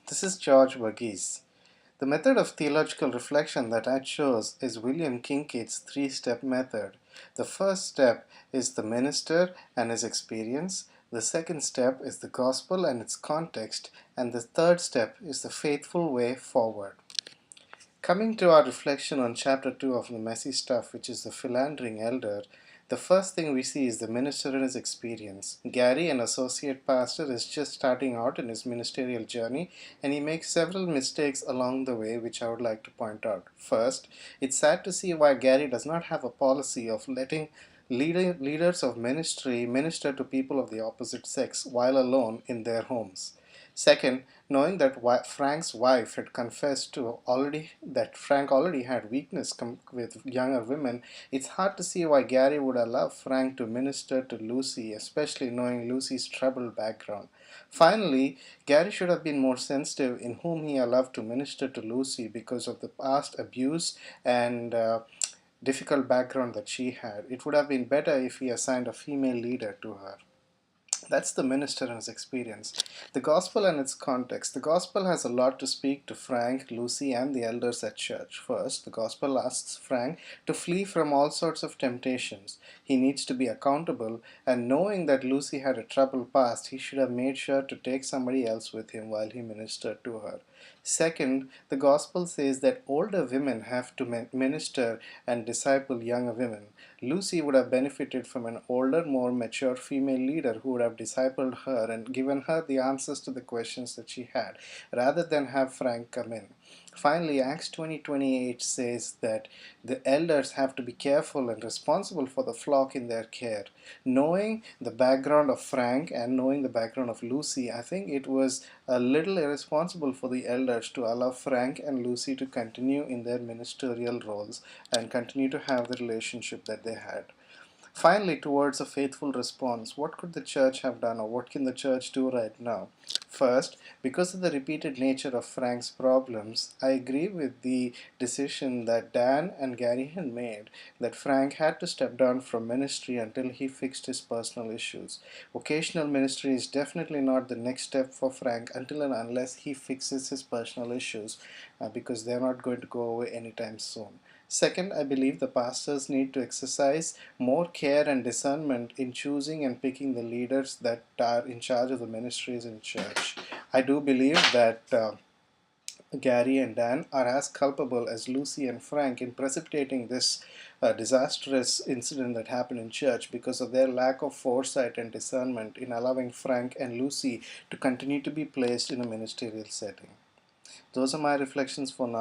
This is George Verghese. The method of theological reflection that I chose is William Kincaid's three-step method. The first step is the minister and his experience. The second step is the gospel and its context. And the third step is the faithful way forward. Coming to our reflection on chapter 2 of The Messy Stuff, which is the philandering elder, the first thing we see is the minister and his experience. Gary, an associate pastor, is just starting out in his ministerial journey and he makes several mistakes along the way, which I would like to point out. First, it's sad to see why Gary does not have a policy of letting leaders of ministry minister to people of the opposite sex while alone in their homes. Second, knowing that Frank's wife had confessed to already that Frank already had weakness with younger women, it's hard to see why Gary would allow Frank to minister to Lucy, especially knowing Lucy's troubled background. Finally, Gary should have been more sensitive in whom he allowed to minister to Lucy because of the past abuse and difficult background that she had. It would have been better if he assigned a female leader to her. That's the minister and his experience. The gospel and its context. The gospel has a lot to speak to Frank, Lucy, and the elders at church. First, the gospel asks Frank to flee from all sorts of temptations. He needs to be accountable, and knowing that Lucy had a troubled past, he should have made sure to take somebody else with him while he ministered to her. Second, the gospel says that older women have to minister and disciple younger women. Lucy would have benefited from an older, more mature female leader who would have discipled her and given her the answers to the questions that she had, rather than have Frank come in. Finally, Acts 20:28 says that the elders have to be careful and responsible for the flock in their care. Knowing the background of Frank and knowing the background of Lucy, I think it was a little irresponsible for the elders to allow Frank and Lucy to continue in their ministerial roles and continue to have the relationship that they had. Finally, towards a faithful response, what could the church have done, or what can the church do right now? First, because of the repeated nature of Frank's problems, I agree with the decision that Dan and Gary had made that Frank had to step down from ministry until he fixed his personal issues. Vocational ministry is definitely not the next step for Frank until and unless he fixes his personal issues, because they're not going to go away anytime soon. Second, I believe the pastors need to exercise more care and discernment in choosing and picking the leaders that are in charge of the ministries in church. I do believe that Gary and Dan are as culpable as Lucy and Frank in precipitating this disastrous incident that happened in church because of their lack of foresight and discernment in allowing Frank and Lucy to continue to be placed in a ministerial setting. Those are my reflections for now.